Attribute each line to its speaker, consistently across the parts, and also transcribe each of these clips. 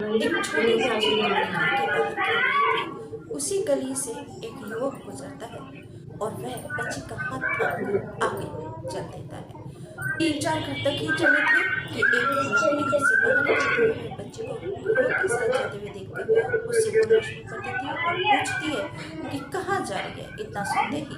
Speaker 1: एक छोटी बच्ची अपने घर के बाहर खेल रही थी। उसी गली से एक युवक गुजरता है और वह बच्ची का हाथ थाम कर आगे चल देता है। 3-4 घर तक ही चले थे कि एक महिला अपने घर से बाहर निकलती है। वह बच्ची को युवक के साथ जाते हुए देखकर उससे बोलना शुरू कर देती है और पूछती है कि कहाँ जा रही है। इतना सुनते ही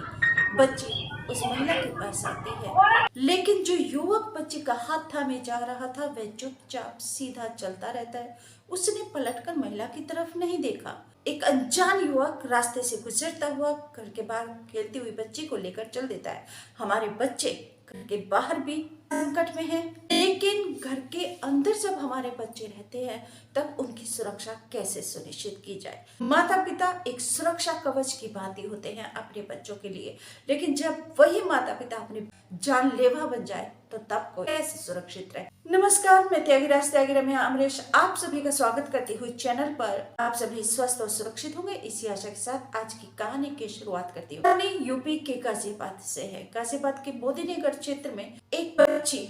Speaker 1: बच्ची उस महिला के पास आती है, लेकिन जो युवक बच्ची का हाथ थामे जा रहा था वह चुपचाप सीधा चलता रहता है। उसने पलटकर महिला की तरफ नहीं देखा। एक अनजान युवक रास्ते से गुजरता हुआ घर के बाहर खेलती हुई बच्ची को लेकर चल देता है। हमारे बच्चे घर के बाहर भी संकट में हैं, लेकिन घर के अंदर जब हमारे बच्चे रहते हैं तब उनकी सुरक्षा कैसे सुनिश्चित की जाए। माता पिता एक सुरक्षा कवच की भांति होते हैं अपने बच्चों के लिए, लेकिन जब वही माता पिता अपने जानलेवा बन जाए तो तब कोई कैसे सुरक्षित रहे। नमस्कार, मैं त्यागी में अमरीश आप सभी का स्वागत करती हुई चैनल पर। आप सभी स्वस्थ और सुरक्षित होंगे इसी आशा के साथ आज की कहानी की शुरुआत करती हूँ। कहानी यूपी के गाजियाबाद से है। गाजियाबाद के मोदीनगर क्षेत्र में एक बच्ची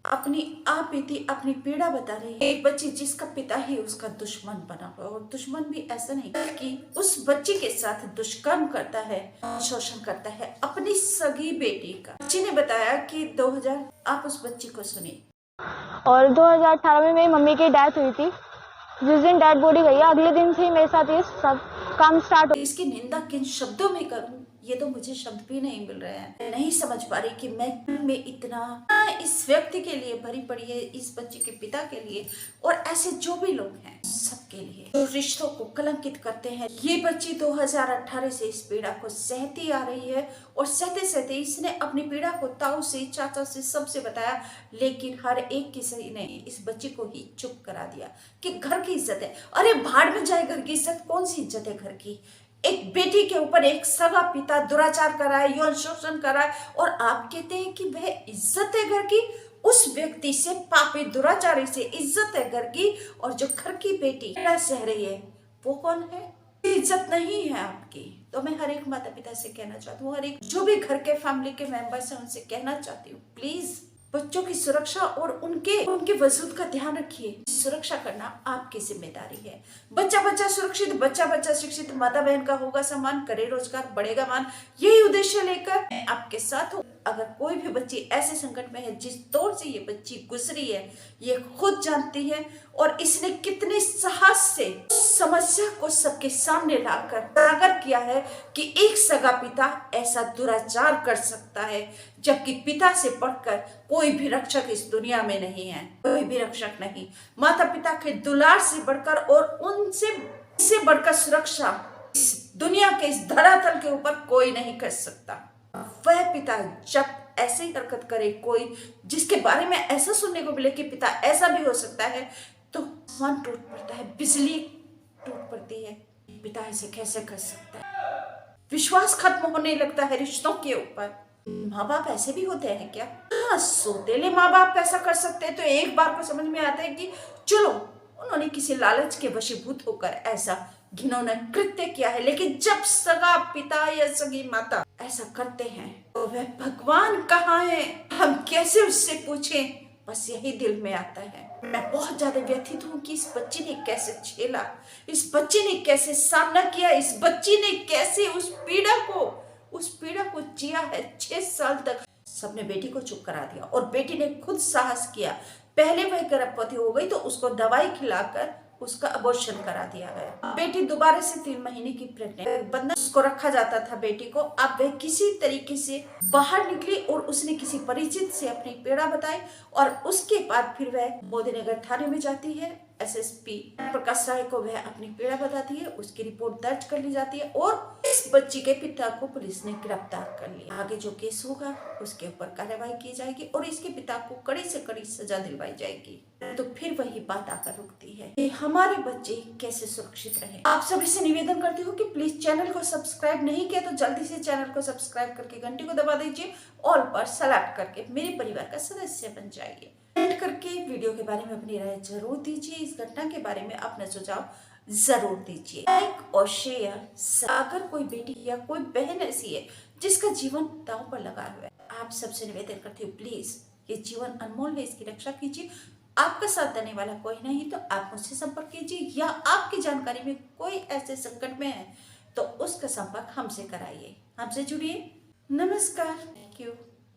Speaker 1: अपनी आप बीती अपनी पीड़ा बता रही है। एक बच्ची जिसका पिता ही उसका दुश्मन बना हुआ, और दुश्मन भी ऐसा नहीं कि उस बच्ची के साथ दुष्कर्म करता है, शोषण करता है अपनी सगी बेटी का। बच्ची ने बताया कि 2000 आप उस बच्ची को सुनिए।
Speaker 2: और 2018 में मेरी मम्मी की डेथ हुई थी। जिस दिन डेड बॉडी गई अगले दिन से ही मेरे साथ ये सब काम स्टार्ट हो।
Speaker 1: इसकी निंदा किन शब्दों में करूं, ये तो मुझे शब्द भी नहीं मिल रहे हैं। नहीं समझ पा रही कि मैं इतना इस व्यक्ति के लिए भरी पड़ी है, इस बच्चे के पिता के लिए और ऐसे जो भी लोग हैं सबके लिए जो रिश्तों को कलंकित करते हैं। ये बच्ची 2018 से इस पीड़ा को सहती आ रही है और सहते सहते इसने अपनी पीड़ा को ताऊ से, चाचा से, सबसे बताया, लेकिन हर एक किसी ने इस बच्ची को ही चुप करा दिया कि घर की इज्जत है। अरे भाड़ में जाए घर की इज्जत, कौन सी इज्जत है घर की। एक बेटी के ऊपर एक सगा पिता दुराचार कराए, यौन शोषण कराए और आप कहते हैं कि वह इज्जत है घर की। उस व्यक्ति से, पापी दुराचारी से इज्जत है घर की, और जो घर की बेटी पीड़ा सह रही है वो कौन है? इज्जत नहीं है आपकी। तो मैं हर एक माता पिता से कहना चाहती हूँ, हर एक जो भी घर के फैमिली के मेंबर्स हैं उनसे कहना चाहती हूँ, प्लीज बच्चों की सुरक्षा और उनके वजूद का ध्यान रखिए। सुरक्षा करना आपकी जिम्मेदारी है। बच्चा सुरक्षित, बच्चा शिक्षित, माता बहन का होगा सम्मान, करे रोजगार, बढ़ेगा मान। यही उद्देश्य लेकर मैं आपके साथ हूँ। अगर कोई भी बच्ची ऐसे संकट में है जिस दौर से ये बच्ची गुजरी है ये खुद जानती है, और इसने कितने साहस से समस्या को सबके सामने लाकर उजागर किया है कि एक सगा पिता ऐसा दुराचार कर सकता है, जबकि पिता से बढ़कर कोई भी रक्षक इस दुनिया में नहीं है। कोई भी रक्षक नहीं। माता पिता के दुलार से बढ़कर और उनसे बढ़कर सुरक्षा इस दुनिया के इस धरातल के ऊपर कोई नहीं कर सकता। वह पिता जब ऐसी हरकत करे, कोई जिसके बारे में ऐसा सुनने को मिले कि पिता ऐसा भी हो सकता है, तो मन टूट पड़ता है, बिजली टूट पड़ती है। पिता ऐसे कैसे कर सकता है? विश्वास खत्म होने लगता है रिश्तों के ऊपर। माँ बाप ऐसे भी होते हैं क्या? हाँ, सौतेले माँ बाप ऐसा कर सकते हैं तो एक बार को समझ में आता है कि चलो उन्होंने किसी लालच के वशीभूत होकर ऐसा घिनौना कृत्य किया है, लेकिन जब सगा पिता या सगी माता ऐसा करते हैं तो वह भगवान कहाँ है, हम कैसे उससे पूछें? बस यही दिल में आता है। मैं बहुत ज्यादा व्यथित हूँ कि इस बच्ची ने कैसे झेला, इस बच्ची ने कैसे सामना किया, इस बच्ची ने कैसे उस पीड़ा को जिया है 6 साल तक। सबने बेटी को चुप करा दिया और बेटी ने खुद साहस किया। पहले वह गर्भवती हो गई तो उसको दवाई खिलाकर उसका अबॉर्शन करा दिया गया। बेटी दोबारा से 3 महीने की प्रेग्नेंट बंधन उसको रखा जाता था बेटी को। अब वह किसी तरीके से बाहर निकली और उसने किसी परिचित से अपनी पीड़ा बताई, और उसके बाद फिर वह मोदीनगर थाने में जाती है। एसएसपी प्रकाश राय को वह अपनी पीड़ा बताती है, उसकी रिपोर्ट दर्ज कर ली जाती है और इस बच्ची के पिता को पुलिस ने गिरफ्तार कर लिया। आगे जो केस होगा उसके ऊपर कार्रवाई की जाएगी और इसके पिता को कड़ी से कड़ी सजा दिलवाई जाएगी। तो फिर वही बात आकर रुकती है कि हमारे बच्चे कैसे सुरक्षित रहे। आप सभी से निवेदन करती हूँ कि प्लीज चैनल को सब्सक्राइब नहीं किया तो जल्दी से चैनल को सब्सक्राइब करके घंटी को दबा दीजिए, ऑल पर सेलेक्ट करके मेरे परिवार का सदस्य बन जाइए। कमेंट करके वीडियो के बारे में अपनी राय जरूर दीजिए। इस घटना के बारे में अपना सुझाव जरूर दीजिए। लाइक और शेयर। अगर कोई बेटी या कोई बहन ऐसी है जिसका जीवन दांव पर लगा हुआ है, आप सबसे निवेदन करती हूँ प्लीज ये जीवन अनमोल है, इसकी रक्षा कीजिए। आपका साथ देने वाला कोई नहीं तो आप मुझसे संपर्क कीजिए, या आपकी जानकारी में कोई ऐसे संकट में है तो उसका संपर्क हमसे कराइए, हमसे जुड़िए। नमस्कार। Thank you.